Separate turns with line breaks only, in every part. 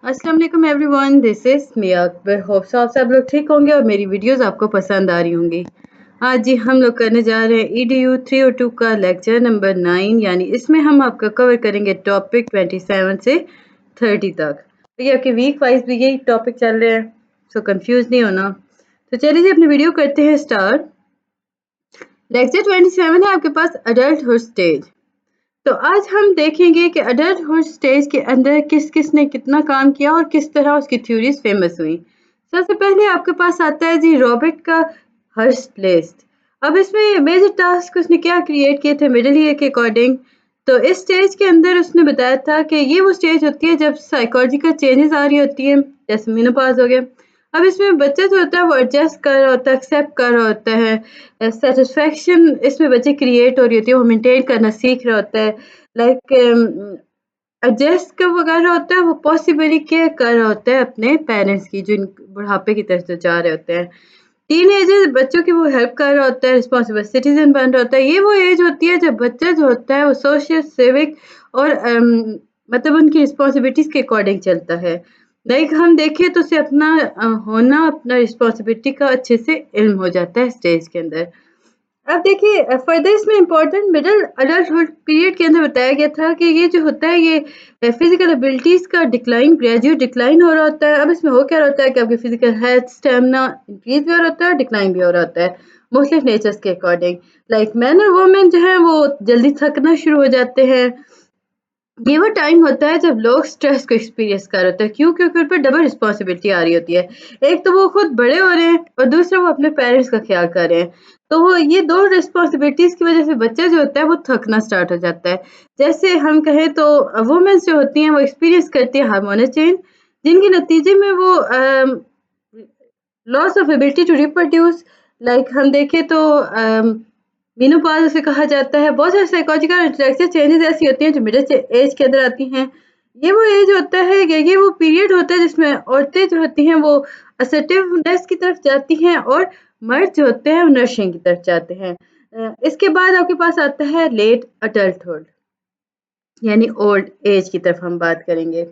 अस्सलाम वालेकुम everyone, this is Miya Akbar. Hope आप सब लोग ठीक होंगे और मेरी वीडियोस आपको पसंद आ रही होंगी। आज जी हम लोग करने जा रहे हैं EDU 302 का लेक्चर नंबर 9, यानी इसमें हम आपका कवर करेंगे टॉपिक 27 से 30 तक। तो ये आपके वीक वाइज भी यही टॉपिक चल रहे हैं, सो कंफ्यूज नहीं होना। तो चलिए जी अपनी वीडियो करते हैं स्टार्ट। लेक्चर 27 है आपके पास अडल्टहुड स्टेज। तो आज हम देखेंगे कि अडल्टहुड स्टेज के अंदर किस किस ने कितना काम किया और किस तरह उसकी थ्योरीज फेमस हुई। सबसे पहले आपके पास आता है जी रॉबर्ट का हर्स्ट लिस्ट। अब इसमें मेजर टास्क उसने क्या क्रिएट किए थे मिडिल ईयर के अकॉर्डिंग। तो इस स्टेज के अंदर उसने बताया था कि ये वो स्टेज होती है जब साइकोलॉजिकल चेंजेस आ रही होती है, जैसे मेनोपॉज हो गया। अब इसमें बच्चा जो होता है वो एडजस्ट कर रहा होता है, एक्सेप्ट कर रहा होता है, सेटिस्फेक्शन इसमें बच्चे क्रिएट हो रही होती है, वो मेंटेन करना सीख रहा होता है। लाइक एडजस्ट कब वगैरह होता है, वो पॉसिबली केयर कर रहा होता है अपने पेरेंट्स की जो बुढ़ापे की तरफ से जा रहे होते हैं। टीन एज बच्चों की वो हेल्प कर रहा होता है, रिस्पॉन्सिबल सिटीजन बन रहा होता है। ये वो एज होती है जब बच्चा जो होता है वो सोशल सिविक और मतलब उनकी रिस्पॉन्सिबिलिटीज के अकॉर्डिंग चलता है। लाइक हम देखें तो उसे अपना होना, अपना रिस्पॉन्सिबिलिटी का अच्छे से इल्म हो जाता है स्टेज के अंदर। अब देखिए फर्दर इसमें इम्पोर्टेंट मिडिल अडल्टहुड पीरियड के अंदर बताया गया था कि ये जो होता है ये फिजिकल एबिलिटीज का डिक्लाइन, ग्रेजुएट डिक्लाइन हो रहा होता है। अब इसमें हो क्या होता है कि आपकी फिजिकल हेल्थ स्टेमिना इंक्रीज भी हो रहा होता है और डिक्लाइन भी हो रहा होता है मुख्तलिफ नेचर्स के अकॉर्डिंग। लाइक मैन और वुमेन जो है वो जल्दी थकना शुरू हो जाते हैं। ये वो टाइम होता है जब लोग स्ट्रेस को एक्सपीरियंस कर रहे होते हैं। क्यों? क्योंकि उन पर डबल रिस्पॉन्सिबिलिटी आ रही होती है। एक तो वो खुद बड़े हो रहे हैं और दूसरा वो अपने पेरेंट्स का ख्याल कर रहे हैं। तो वो ये दो रिस्पॉन्सिबिलिटीज की वजह से बच्चा जो होता है वो थकना स्टार्ट हो जाता है। जैसे हम कहें तो वुमेन्स जो होती हैं वो एक्सपीरियंस करती है हार्मोनल चेंज, जिनके नतीजे में वो loss of ability to reproduce. Like हम देखें तो मेनोपॉज उसे कहा जाता है। बहुत सारे साइकोलॉजिकल इंटरेक्शन चेंजेस ऐसी होती हैं जो मिडिल एज के अंदर आती हैं। ये वो एज होता है कि ये वो पीरियड होता है जिसमें औरतें जो होती हैं वो असर्टिवनेस की तरफ जाती हैं और मर्द जो होते हैं वो नर्सिंग की तरफ जाते हैं। इसके बाद आपके पास आता है लेट अडल्टहुड, यानी ओल्ड एज की तरफ हम बात करेंगे।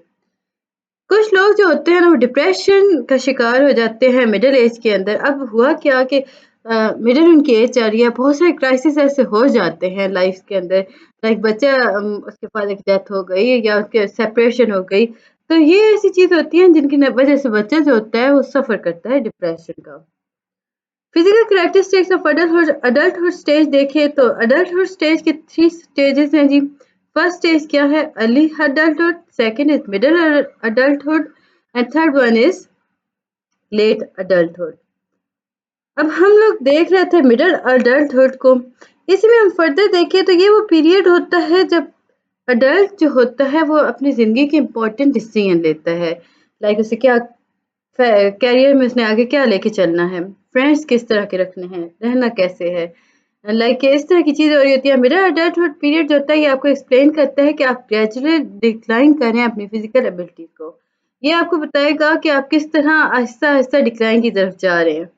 कुछ लोग जो होते हैं ना वो डिप्रेशन का शिकार हो जाते हैं मिडिल एज के अंदर। अब हुआ क्या कि मिडिल उनकी एज जा रही है, बहुत सारे क्राइसिस ऐसे हो जाते हैं लाइफ के अंदर। लाइक बच्चा उसके फादर की डेथ हो गई या उसके सेपरेशन हो गई। तो ये ऐसी चीज होती है जिनकी वजह से बच्चा जो होता है वो सफर करता है डिप्रेशन का। Physical characteristics of adulthood stage देखें तो अडल्टहुड स्टेज के 3 स्टेजेस हैं जी। फर्स्ट स्टेज क्या है? Early adulthood, second is middle adulthood and third one is late adulthood. अब हम लोग देख रहे थे मिडिल अडल्टहुड को। इसमें हम फर्दर देखें तो ये वो पीरियड होता है जब अडल्ट जो होता है वो अपनी ज़िंदगी के इम्पोर्टेंट डिसीजन लेता है। लाइक उसे क्या कैरियर में उसने आगे क्या लेके चलना है, फ्रेंड्स किस तरह के रखने हैं, रहना कैसे है। लाइक इस तरह की चीज़ हो रही होती है। मिडिल अडल्टहुड पीरियड जो होता है ये आपको एक्सप्लेन करता है कि आप ग्रेजुअली डिक्लाइन कर रहे हैं अपनी फिजिकल एबिलिटीज को। ये आपको बताएगा कि आप किस तरह आहिस्ता आहिस्ता डिक्लाइन की तरफ जा रहे हैं।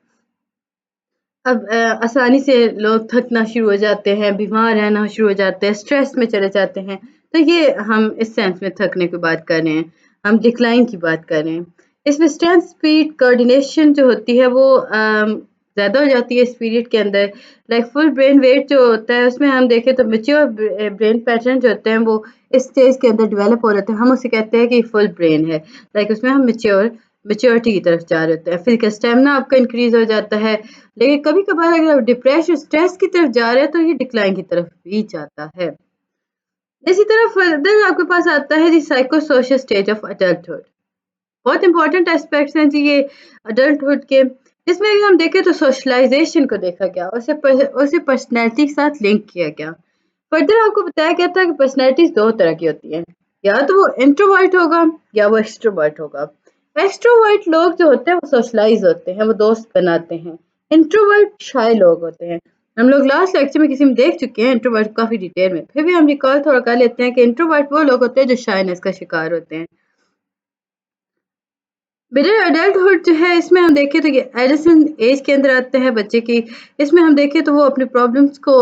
अब आसानी से लोग थकना शुरू हो जाते हैं, बीमार रहना शुरू हो जाते हैं, स्ट्रेस में चले जाते हैं। तो ये हम इस सेंस में थकने की बात कर रहे हैं, हम डिक्लाइन की बात कर रहे हैं। इसमें स्ट्रेंथ, स्पीड, कोऑर्डिनेशन जो होती है वो ज़्यादा हो जाती है इस पीरियड के अंदर। लाइक फुल ब्रेन वेट जो होता है उसमें हम देखें तो मैच्योर ब्रेन पैटर्न जो होते हैं वो इस स्टेज के अंदर डेवलप हो रहे थे। हम उसे कहते हैं कि फुल ब्रेन है। लाइक उसमें हम मैच्योरिटी की तरफ जा रहे होते हैं। फिजिकल स्टेमिना आपका इंक्रीज हो जाता है। लेकिन कभी-कभार अगर आप डिप्रेशन, स्ट्रेस की तरफ जा रहे हैं तो ये डिक्लाइन की तरफ भी जाता है। इसी तरह फर्दर आपके पास आता है जी psycho social stage of adulthood. बहुत इंपॉर्टेंट एस्पेक्ट्स हैं जी ये अडल्टहुड के। इसमें अगर हम देखें तो सोशलाइजेशन को देखा गया, उसे पर्सनैलिटी के साथ लिंक किया गया। फर्दर आपको बताया गया था कि पर्सनैलिटीज 2 तरह की होती हैं, या तो वो इंट्रोवर्ट होगा या वो एक्सट्रोवर्ट होगा। एक्सट्रोवर्ट लोग जो होते हैं वो सोशलाइज होते हैं, वो दोस्त बनाते हैं। इंट्रोवर्ट शाय लोग होते हैं। हम लोग लास्ट लेक्चर में किसी में देख चुके हैं इंट्रोवर्ट काफी डिटेल में, फिर भी हम रिकॉल थोड़ा कर लेते हैं कि इंट्रोवर्ट वो लोग होते हैं जो शायनेस का शिकार होते हैं। मिडिल अडल्टहुड जो है इसमें हम देखें तो ये एडोलेसेंट एज के अंदर आते हैं बच्चे की। इसमें हम देखें तो वो अपने प्रॉब्लम्स को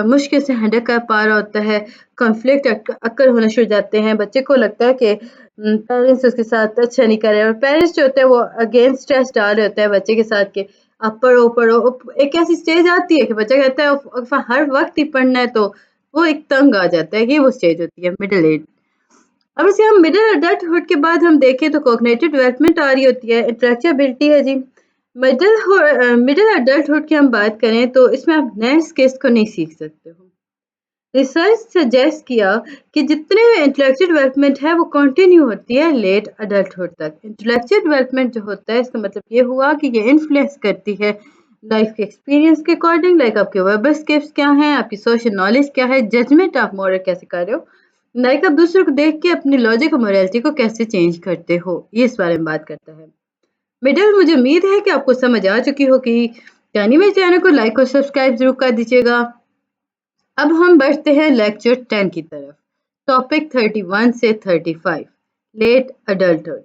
मुश्किल से हैंडल कर पा रहा होता है। कॉन्फ्लिक्ट अक्कर होना शुरू हो जाते हैं। बच्चे को लगता है कि पेरेंट्स उसके साथ अच्छा नहीं कर रहे और पेरेंट्स जो होते हैं वो अगेन स्ट्रेस डाल रहे होते हैं बच्चे के साथ कि आप पढ़ो पढ़ो। एक ऐसी स्टेज आती है कि बच्चा कहता है हर वक्त ही पढ़ना है, तो वो एक तंग आ जाता है। ये वो स्टेज होती है मिडिल एज। अब इसे हम मिडिल अडल्टहुड के बाद हम देखें तो कॉग्निटिव डेवलपमेंट आ रही होती है, इंटेलेक्चुअल एबिलिटी है जी। मिडिल अडल्टहुड की हम बात करें तो इसमें आप नए स्किल्स को नहीं सीख सकते हो। रिसर्च सजेस्ट किया कि जितने इंटेलेक्चुअल डेवलपमेंट है वो कंटिन्यू होती है लेट अडल्टहुड तक। इंटेलेक्चुअल डेवलपमेंट जो होता है इसका मतलब ये हुआ कि ये इन्फ्लुएंस करती है लाइफ के एक्सपीरियंस के अकॉर्डिंग, लाइक आपके वर्बल स्किल्स क्या हैं, आपकी सोशल नॉलेज क्या है, जजमेंट आप मॉरल कैसे कर रहे हो, लाइक आप दूसरों को देख के अपनी लॉजिक और मोरालिटी को कैसे चेंज करते हो, ये इस बारे में बात करता है। मिडिल, मुझे उम्मीद है कि आपको समझ आ चुकी होगी। यानी मेरे चैनल को लाइक और सब्सक्राइब जरूर कर दीजिएगा। अब हम बढ़ते हैं लेक्चर 10 की तरफ। टॉपिक 31 से 35, लेट अडल्टहुड।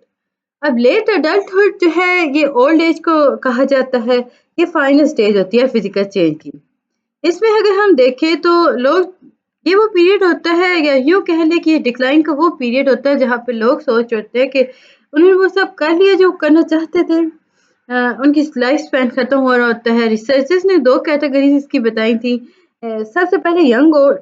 अब लेट अडल्टहुड जो है ये ओल्ड एज को कहा जाता है। ये फाइनल स्टेज होती है फिजिकल चेंज की। इसमें अगर हम देखें तो लोग, ये वो पीरियड होता है या यूँ कह लें कि डिक्लाइन का वो पीरियड होता है जहाँ पे लोग सोच रहे हैं कि उन्होंने वो सब कर लिया जो करना चाहते थे। उनकी लाइफ स्पैन खत्म हो रहा होता है। रिसर्चर्स ने 2 कैटेगरीज इसकी बताई थी। सबसे पहले यंग ओल्ड।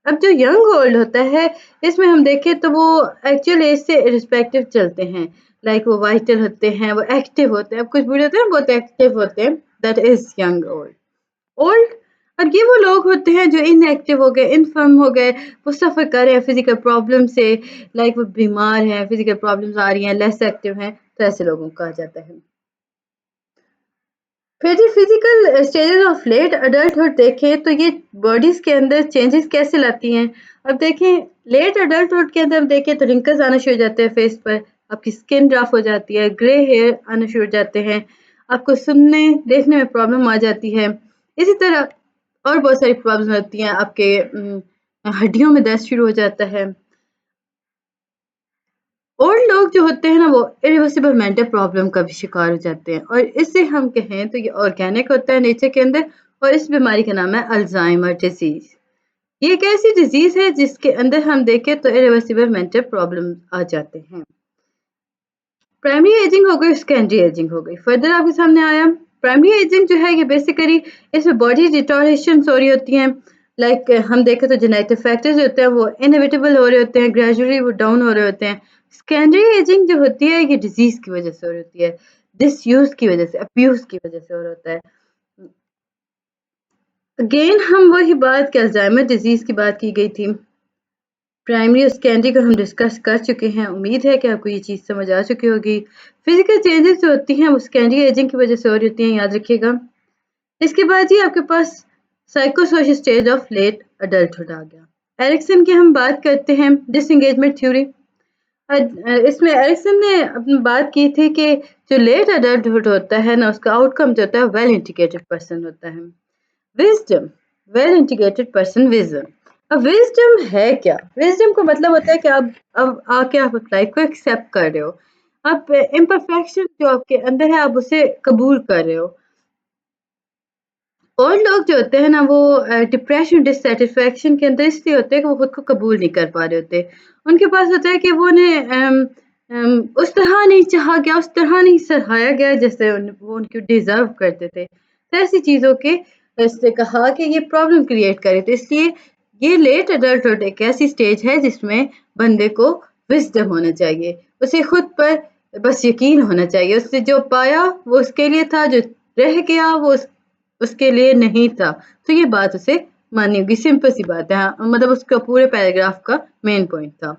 अब जो यंग ओल्ड होता है इसमें हम देखें तो वो एक्चुअल एज से इर्रिस्पेक्टिव चलते हैं। लाइक वो वाइटल होते हैं, वो एक्टिव होते हैं। अब कुछ बूढ़े होते हैं बहुत एक्टिव होते हैं, that is young old. Old, और ये वो लोग होते हैं जो इनएक्टिव हो गए, इनफर्म हो गए, वो सफ़र कर रहे हैं फिजिकल प्रॉब्लम से, लाइक वो बीमार हैं, फिजिकल प्रॉब्लम्स आ रही हैं, लेस एक्टिव हैं, तो ऐसे लोगों को कहा जाता है। फिर जो physical stages of late adulthood देखें तो ये बॉडीज के अंदर चेंजेस कैसे लाती हैं। अब देखें लेट अडल्टहुड के अंदर हम देखें तो रिंकल्स आना शुरू हो जाते हैं फेस पर, आपकी स्किन रफ हो जाती है, ग्रे हेयर आना शुरू हो जाते हैं, आपको सुनने देखने में प्रॉब्लम आ जाती है। इसी तरह और बहुत सारी प्रॉब्लम होती हैं, आपके हड्डियों में दर्द शुरू हो जाता है। ओल्ड लोग जो होते हैं ना वो इरिवर्सिबल मेंटल प्रॉब्लम का भी शिकार हो जाते हैं, और इससे हम कहें तो ये ऑर्गेनिक होता है नेचर के अंदर, और इस बीमारी का नाम है अल्जाइमर डिजीज। ये एक ऐसी डिजीज है जिसके अंदर हम देखें तो इरिवर्सिबल मेंटल प्रॉब्लम आ जाते हैं। प्राइमरी एजिंग हो गई, सेकेंडरी एजिंग हो गई। फर्दर आपके सामने आया प्राइमरी एजिंग जो है ये बेसिकली इसमें बॉडी डिटोरेशन हो रही होती हैं। लाइक हम देखें तो जेनेटिक फैक्टर्स होते हैं वो इनएविटेबल हो रहे होते हैं, ग्रेजुअली वो डाउन हो रहे होते हैं। सेकेंडरी एजिंग जो होती है ये डिजीज की वजह से हो रही होती है, डिसयूज की वजह से, अब्यूज की वजह से हो रहा होता है। अगेन हम वही बात कि अल्जाइमर डिजीज की बात की गई थी। प्राइमरी और सेकेंडरी को हम डिस्कस कर चुके हैं। उम्मीद है कि आपको ये चीज़ समझ आ चुकी होगी। फिजिकल चेंजेस जो होती हैं वो सेकेंडरी एजिंग की वजह से हो रही होती हैं, याद रखिएगा। इसके बाद जी आपके पास psycho social stage of late adulthood आ गया। एरिक्सन की हम बात करते हैं, डिसएंगेजमेंट थ्योरी। इसमें एरिक्सन ने अपनी बात की थी कि जो लेट अडल्टहुड होता है ना उसका आउटकम जो होता है वेल इंटीग्रेटेड पर्सन होता है। Wisdom, well integrated person wisdom. अब विजडम है क्या? विजडम का मतलब होता है कि आप अब आके आप लाइफ को एक्सेप्ट कर रहे हो, आप इम्परफेक्शन जो आपके अंदर है आप उसे कबूल कर रहे हो। और लोग जो होते हैं ना वो डिप्रेशन डिससेटिस्फैक्शन के अंदर इसलिए होते हैं कि वो खुद को कबूल नहीं कर पा रहे होते। उनके पास होता है कि वो उस तरह नहीं चाहा गया, उस तरह नहीं सराहाया गया जैसे वो उनको डिजर्व करते थे। तो ऐसी चीज़ों के इससे कहा कि ये प्रॉब्लम क्रिएट करे, तो इसलिए ये लेट अडल्टहुड एक ऐसी स्टेज है जिसमें बंदे को विज़डम होना चाहिए, उसे खुद पर बस यकीन होना चाहिए, उसने जो पाया वो उसके लिए था, जो रह गया वो उसके लिए नहीं था। तो ये बात उसे माननी होगी, सिंपल सी बात है। हाँ, मतलब उसका पूरे पैराग्राफ का मेन पॉइंट था।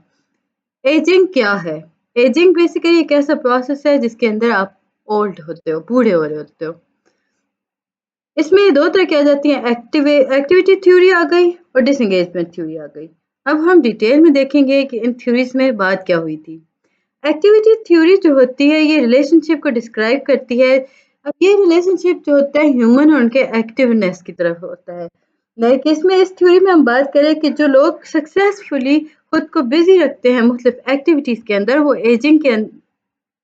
एजिंग क्या है? एजिंग बेसिकली एक ऐसा प्रोसेस है जिसके अंदर आप ओल्ड होते हो, बूढ़े हो रहे होते हो। इसमें 2 तरह की आ जाती हैं, एक्टिविटी थ्योरी आ गई और डिसएंगेजमेंट थ्योरी आ गई। अब हम डिटेल में देखेंगे कि इन थ्योरीज में बात क्या हुई थी। एक्टिविटी थ्योरी जो होती है ये रिलेशनशिप को डिस्क्राइब करती है। अब ये रिलेशनशिप जो होता है ह्यूमन और उनके एक्टिवनेस की तरफ होता है। लाइक इसमें इस थ्योरी में हम बात करें कि जो लोग सक्सेसफुली खुद को बिजी रखते हैं मुख्तलिफ एक्टिविटीज़ के अंदर, वो एजिंग के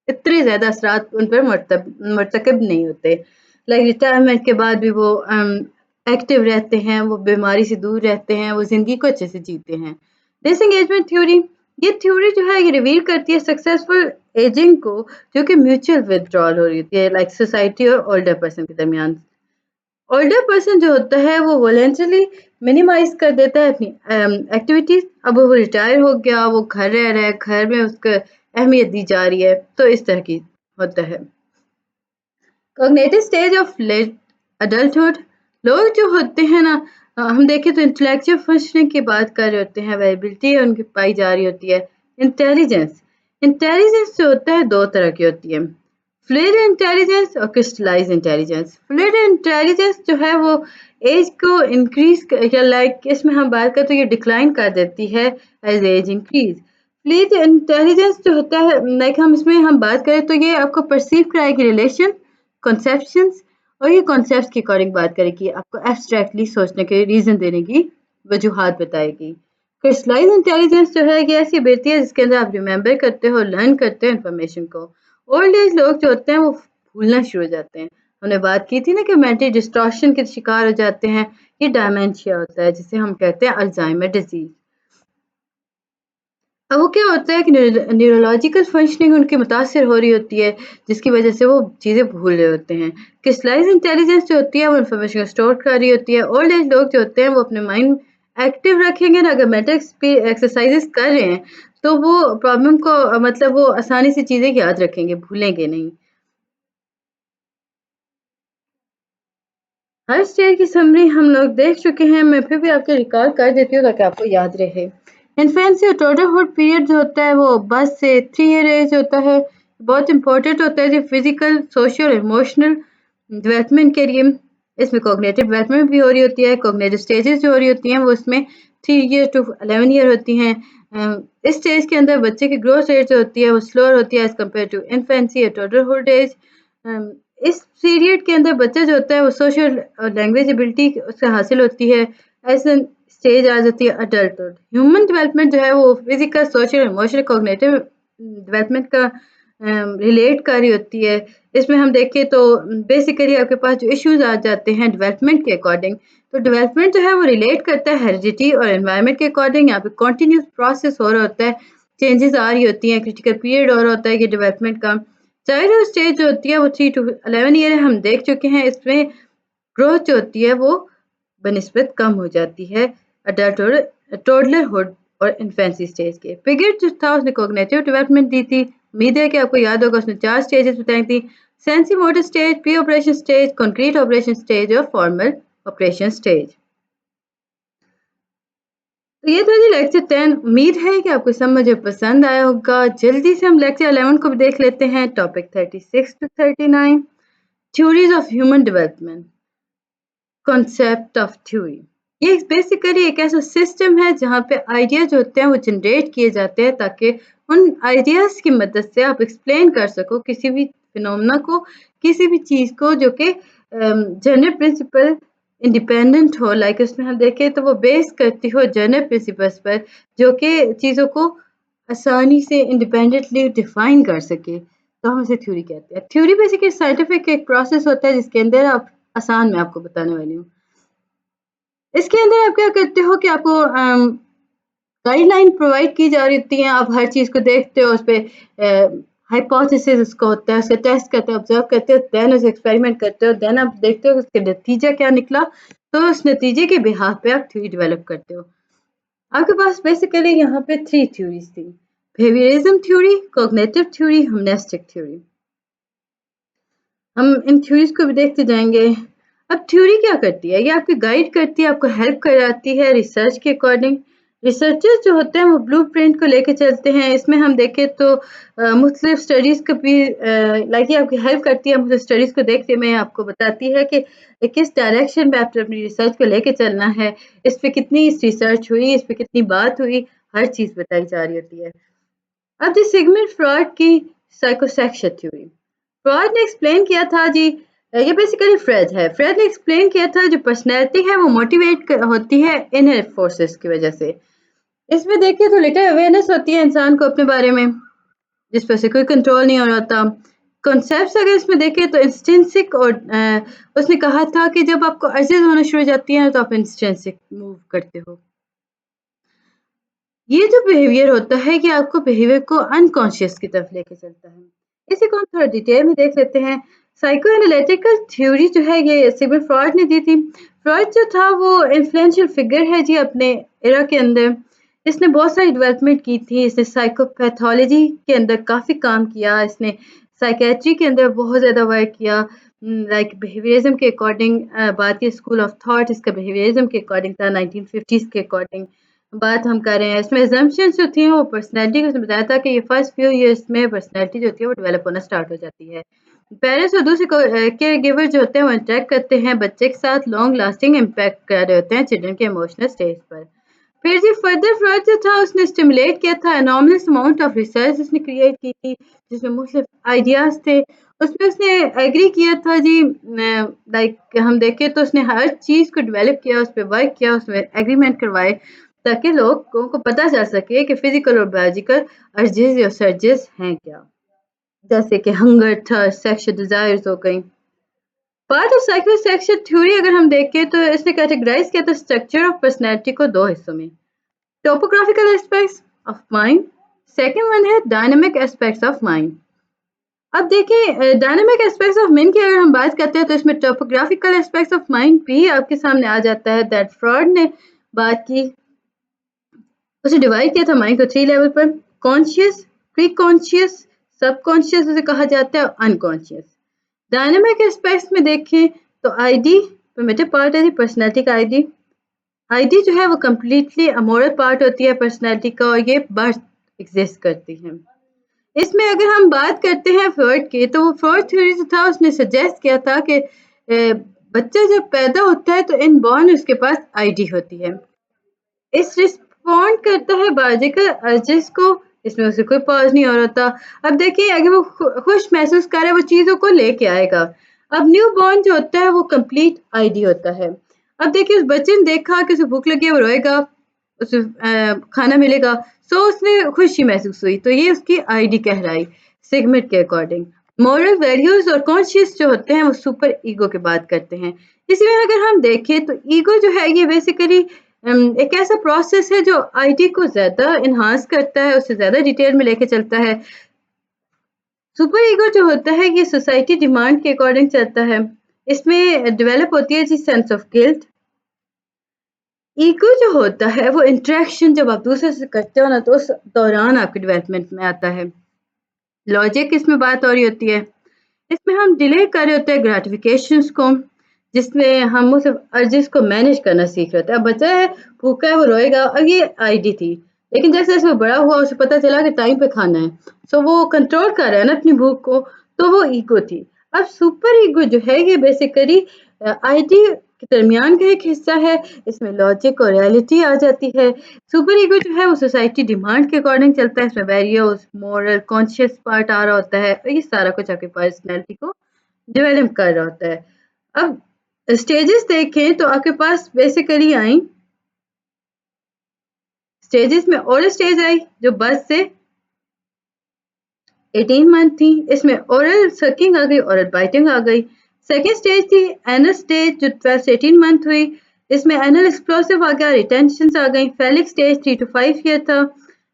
इतने ज़्यादा असरात उन पर मरतकब नहीं होते। लाइक रिटायरमेंट के बाद भी वो एक्टिव रहते हैं, वो बीमारी से दूर रहते हैं, वो ज़िंदगी को अच्छे से जीते हैं। डिसएंगेजमेंट थ्योरी, ये थ्योरी जो है ये रिवील करती है सक्सेसफुल एजिंग को, जो कि म्यूचुअल विथड्रॉल हो रही है लाइक सोसाइटी और ओल्डर पर्सन के दरमियान। ओल्डर पर्सन जो होता है वो वॉलेंटरली मिनिमाइज कर देता है अपनी एक्टिविटीज। अब वो रिटायर हो गया, वो घर रह रहा है, घर में उसको अहमियत दी जा रही है, तो इस तरह की होता है। Cognitive stage of late adulthood, लोग जो होते हैं ना, हम देखें तो इंटेलेक्चुअल फंक्शनिंग की बात कर रहे होते हैं, वेरिएबिलिटी उनकी पाई जा रही होती है। इंटेलिजेंस, इंटेलिजेंस जो होता है दो तरह की होती है, फ्लूइड इंटेलिजेंस और क्रिस्टलाइज इंटेलिजेंस। फ्लूइड इंटेलिजेंस जो है वो एज को इंक्रीज या लाइक इसमें हम बात करें तो ये डिक्लाइन कर देती है as age increase. Fluid intelligence जो होता है लाइक हम बात करें तो ये आपको परसीव कराएगी रिलेशन, कॉन्सेप्शंस, और ये कॉन्सेप्ट्स की अकॉर्डिंग बात करेगी, आपको एब्स्ट्रैक्टली सोचने के रीजन देने की वजूहात बताएगी। क्रिस्टलाइज इंटेलिजेंस जो है ये ऐसी एबिलिटी है जिसके अंदर आप रिमेंबर करते हो, लर्न करते हो इन्फॉर्मेशन को। ओल्ड एज लोग जो होते हैं वो भूलना शुरू हो जाते हैं। हमने बात की थी ना कि मेंटल डिस्टॉर्शन के शिकार हो जाते हैं, ये डायमेंशिया होता है जिसे हम कहते हैं अल्जाइमर डिजीज। अब वो क्या होता है कि न्यूरोलॉजिकल फंक्शनिंग उनकी मुतासर हो रही होती है, जिसकी वजह से वो चीज़ें भूल रहे होते हैं। क्रिस्टलाइज इंटेलिजेंस जो होती है वो इन्फॉर्मेशन को स्टोर कर रही होती है। ओल्ड एज लोग जो होते हैं वो अपने माइंड एक्टिव रखेंगे ना, अगर मेंटल एक्सरसाइजेस कर रहे हैं तो वो प्रॉब्लम को मतलब वो आसानी से चीज़ें याद रखेंगे, भूलेंगे नहीं। हर स्टेज की समरी हम लोग देख चुके हैं, मैं फिर भी आपको रिकॉल कर देती हूँ ताकि आपको याद रहे। इन्फेंसी और टोडरहुड पीरियड जो होता है वो बस से 3 ईयर एज होता है, बहुत इंपॉर्टेंट होता है जी फिजिकल, सोशल, इमोशनल डेवलपमेंट के लिए। इसमें कॉग्निटिव डेवलपमेंट भी हो रही होती है, कॉग्निटिव स्टेजेस जो हो रही होती हैं वो इसमें 3 ईयर टू 11 ईयर होती हैं। इस स्टेज के अंदर बच्चे की ग्रोथ रेट जो होती है वो स्लोअर होती है एज कम्पेयर टू इन्फेंसी और टोडरहुड एज। इस पीरियड के अंदर बच्चा जो होता है वो सोशल और लैंग्वेज एबिलिटी उससे हासिल होती है। ऐसे स्टेज आ जाती है अडल्टहुड। ह्यूमन डेवलपमेंट जो है वो physical, social, emotional, cognitive development का रिलेट कर रही होती है। इसमें हम देखें तो बेसिकली आपके पास जो इश्यूज आ जाते हैं डेवलपमेंट के अकॉर्डिंग, तो डेवलपमेंट जो है वो रिलेट करता है हेरिडिटी और एनवायरनमेंट के अकॉर्डिंग। यहाँ पे कॉन्टिन्यूस प्रोसेस हो रहा होता है, चेंजेस आ रही होती हैं, क्रिटिकल पीरियड हो रहा होता है कि डेवलपमेंट का। चाइल्डहुड स्टेज जो होती है वो 3 टू 11 ईयर हम देख चुके हैं। इसमें ग्रोथ जो होती है वो बनिस्बत कम हो जाती है अडल्टहुड, टोडलरहुड और इन्फेंसी स्टेज के। पिगेट जो था उसने कॉग्निटिव डेवलपमेंट दी थी। उम्मीद है कि आपको याद होगा, उसने 4 स्टेजेस बताई थी, sensi motor stage, pre operation stage, concrete operation stage और फॉर्मल ऑपरेशन स्टेज। तो ये था जी लेक्चर 10। उम्मीद है कि आपको समझ में पसंद आया होगा। जल्दी से हम लेक्चर 11 को भी देख लेते हैं, topic 36 to 39, theories of human development, concept of theory. ये बेसिकली एक ऐसा सिस्टम है जहाँ पे आइडियाज होते हैं वो जनरेट किए जाते हैं ताकि उन आइडियाज की मदद से आप एक्सप्लेन कर सको किसी भी फिनोमेना को, किसी भी चीज़ को, जो कि जनरल प्रिंसिपल इंडिपेंडेंट हो। लाइक उसमें हम देखें तो वो बेस करती हो जनरल प्रिंसिपल्स पर, जो कि चीज़ों को आसानी से इंडिपेंडेंटली डिफाइन कर सके, तो हम इसे थ्योरी कहते हैं। थ्योरी बेसिकली साइंटिफिक एक प्रोसेस होता है जिसके अंदर आप आसान मैं आपको बताने वाली हूँ। इसके अंदर आप क्या करते हो कि आपको गाइडलाइन प्रोवाइड की जा रही होती हैं, आप हर चीज़ को देखते हो, उस पे हाइपोथेसिस उसका होता है, उसका टेस्ट करते हो, ऑब्जर्व करते हो, देन उसे एक्सपेरिमेंट करते हो, देन आप देखते हो उसके नतीजा क्या निकला, तो उस नतीजे के बिहाफ पे आप थ्योरी डेवलप करते हो। आपके पास बेसिकली यहाँ पे 3 थ्योरीज थी, behaviourism theory, cognitive theory, humanistic theory. हम इन थ्योरीज को भी देखते जाएंगे। अब थ्योरी क्या करती है, ये आपकी गाइड करती है, आपको हेल्प कराती है रिसर्च के अकॉर्डिंग। रिसर्चर्स जो होते हैं वो ब्लूप्रिंट को लेके चलते हैं। इसमें हम देखें तो मुख्तलिफ स्टडीज़ को भी लाइक ये आपकी हेल्प करती है, मुख्तलिफ स्टडीज़ को देखते में आपको बताती है कि किस डायरेक्शन में आपने अपनी रिसर्च को लेके चलना है, इस पे कितनी रिसर्च हुई, इस पे कितनी बात हुई, हर चीज़ बताई जा रही होती है। अब जी सिगमंड फ्रॉइड की साइकोसेक्सुअल थ्योरी, फ्रॉइड ने एक्सप्लेन किया था जी, ये बेसिकली फ्रेड है। फ्रेड ने एक्सप्लेन किया था जो पर्सनैलिटी है वो मोटिवेट होती है इनर फोर्सेस की वजह से। इसमें देखिए तो लिटिल अवेयरनेस होती है इंसान को अपने बारे में, जिस पर से कोई कंट्रोल नहीं हो रहा था। कॉन्सेप्ट्स अगर इसमें देखें तो इंस्टेंसिक और उसने कहा था कि जब आपको अर्जेस होना शुरू हो जाती हैं तो आप इंस्टेंसिक मूव करते हो। ये जो बिहेवियर होता है कि आपको बिहेवियर को अनकॉन्शियस की तरफ लेके चलता है। इसी को हम थोड़ा डिटेल में देख लेते हैं। साइको एनालिटिकल थ्योरी जो है ये सिगमंड फ्रॉइड ने दी थी। फ्रॉइड जो था वो इन्फ्लुएंशियल फिगर है जी अपने एरा के अंदर। इसने बहुत सारी डेवलपमेंट की थी। इसने साइकोपैथोलॉजी के अंदर काफ़ी काम किया। इसने साइकेट्री के अंदर बहुत ज़्यादा वर्क किया। लाइक बिहेवियरिज्म के अकॉर्डिंग बात की स्कूल ऑफ थॉट इसका बिहेवियरिज्म के अकॉर्डिंग था 1950s के अकॉर्डिंग बात हम कर रहे हैं। इसमें assumptions जो थी वो पर्सनैलिटी को उसने बताया था कि ये फर्स्ट फ्यू ईयर्स में पर्सनैलिटी जो होती है वो डेवलप होना स्टार्ट हो जाती है। पेरेंट्स और दूसरे केयर गिवर जो होते हैं वो इंटरेक्ट करते हैं बच्चे के साथ लॉन्ग लास्टिंग इम्पैक्ट कर रहे होते हैं चिल्ड्रन के इमोशनल स्टेज पर। फिर जी फर्दर फ्रॉइड जो था उसने स्टिमुलेट किया था एनॉर्मस अमाउंट ऑफ रिसर्च उसने क्रिएट की थी जिसमें मुख्तलिफ आइडियाज़ थे। उसमें उसने एग्री किया था जी लाइक हम देखें तो उसने हर चीज़ को डेवलप किया उस पर वर्क किया उसमें एग्रीमेंट करवाए ताकि लोगों को पता चल सके कि फिजिकल और बायोलॉजिकल अर्जेस या सर्जेस हैं क्या, जैसे कि हंगर थर्स्ट सेक्सुअल डिजायर्स हो गई। पार्ट ऑफ साइकोसेक्सुअल थ्योरी अगर हम देखें तो इसने कैटेगराइज किया था स्ट्रक्चर ऑफ पर्सनैलिटी को दो हिस्सों में। Topographical aspects of mind, second one है डायनामिक एस्पेक्ट्स ऑफ माइंड। अब देखिए डायनामिक एस्पेक्ट्स ऑफ माइंड की अगर हम बात करते हैं तो इसमें टोपोग्राफिकल एस्पेक्ट्स ऑफ माइंड भी आपके सामने आ जाता है दैट फ्रॉइड ने बात की। उसे डिवाइड किया था माइंड को 3 लेवल पर, कॉन्शियस, प्री कॉन्शियस, सबकॉन्शियस उसे कहा जाता है और अनकॉन्शियस। डायनामिक एस्पेक्ट्स में देखें तो आईडी प्रिमिटिव पार्ट है पर्सनैलिटी का। आईडी आईडी जो है वो कम्प्लीटली अमोरल पार्ट होती है पर्सनैलिटी का और ये बर्थ एग्जिस्ट करती है। इसमें अगर हम बात करते हैं फ्रॉइड की तो वो फ्रॉइड थ्योरी जो था उसने सजेस्ट किया था कि बच्चा जब पैदा होता है तो इनबॉर्न उसके पास आईडी होती है। इस रिस्पॉन्ड करता है बायोलॉजिकल अर्जेस को, इसमें उसे कोई पॉज नहीं हो रहा था। अब देखिए अगर वो खुश महसूस करे वो चीज़ों को लेके आएगा। अब न्यू बॉर्न जो होता है वो कंप्लीट आईडी होता है। अब देखिए उस बच्चे ने देखा कि उसे भूख लगी है वो रोएगा, उसे खाना मिलेगा, सो उसने खुशी महसूस हुई तो ये उसकी आईडी कहलाई सिगमेंट के अकॉर्डिंग। मॉरल वैल्यूज और कॉन्शियस जो होते हैं वो सुपर ईगो की बात करते हैं। इसमें अगर हम देखें तो ईगो जो है ये बेसिकली एक ऐसा प्रोसेस है जो आईडी को ज़्यादा इन्हांस करता है, उसे ज़्यादा डिटेल में लेके चलता है। सुपर ईगो जो होता है ये सोसाइटी डिमांड के अकॉर्डिंग चलता है। इसमें डेवलप होती है जी सेंस ऑफ गिल्ट। ईगो जो होता है वो इंटरेक्शन जब आप दूसरे से करते हो ना तो उस दौरान आपके डेवलपमेंट में आता है। लॉजिक इसमें बात हो रही होती है। इसमें हम डिले कर रहे होते हैं ग्रेटिफिकेशंस को, जिसमें हम उस अर्जिस को मैनेज करना सीख रहे होते हैं। अब बच्चा है, भूखा है, वो रोएगा और ये आईडी थी। लेकिन जैसे-जैसे वो बड़ा हुआ उसे पता चला कि टाइम पे खाना है। सो वो कंट्रोल कर रहा है ना अपनी भूख को, तो वो ईगो थी। अब सुपर ईगो जो है ये बेसिकली आईडी के दरमियान का एक हिस्सा है। इसमें लॉजिक और रियलिटी आ जाती है। सुपर ईगो जो है वो सोसाइटी डिमांड के अकॉर्डिंग चलता है। इसमें वैल्यूज, मॉरल, कॉन्शियस पार्ट आ रहा होता है और ये सारा कुछ आपकी पर्सनैलिटी को डेवलप कर रहा होता है। अब स्टेजेस देखें तो आपके पास बेसिकली आई स्टेजेस में ओरल स्टेज आई जो बर्थ से 18 मंथ थी। इसमें ओरल सकिंग आ गई, ओरल बाइटिंग आ गई। सेकेंड स्टेज थी एनल स्टेज जो 12 से 18 मंथ हुई। इसमें एनल एक्सप्लोसिव आ गया, रिटेंशन आ गई। फेलिक स्टेज 3 to 5 ईयर था,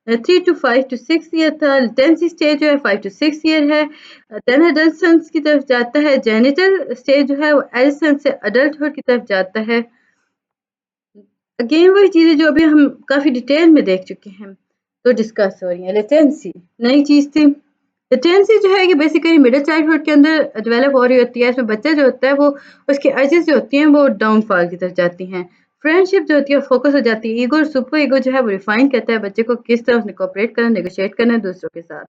3 to 5 to 6 ईयर था। लेटेंसी स्टेज जो है 5 to 6 ईयर है। देन एडल्सेंस की तरफ जाता है। जेनिटल स्टेज जो है वो एडल्सेंस से अडल्टहुड की तरफ जाता है। अगेन वही चीज़ें जो अभी हम काफ़ी डिटेल में देख चुके हैं तो डिस्कस हो रही है। लेटेंसी नई चीज़ थी। लेटेंसी जो है ये बेसिकली मिडिल चाइल्डहुड के अंदर डेवलप हो रही होती है। इसमें बच्चा जो होता है वो उसकी अर्जेस जो होती हैं वो डाउनफॉल की तरफ जाती हैं। फ्रेंडशिप जो होती है फोकस हो जाती है। ईगो और सुपर ईगो जो है वो रिफाइन करता है बच्चे को किस तरह उसने कोऑपरेट करना, नेगोशिएट करना है दूसरों के साथ।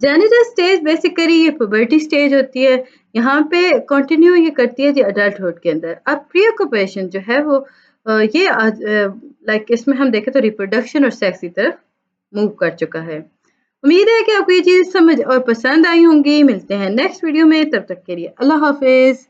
जेनिटल स्टेज बेसिकली ये पुबर्टी स्टेज होती है। यहाँ पे कंटिन्यू ये करती है जी अडल्टहुड के अंदर। अब प्री ऑक्यूपेशन जो है वो ये लाइक इसमें हम देखें तो रिप्रोडक्शन और सेक्स की तरफ मूव कर चुका है। उम्मीद है कि आपको ये चीज़ समझ और पसंद आई होंगी। मिलते हैं नेक्स्ट वीडियो में, तब तक के लिए अल्लाह हाफिज़।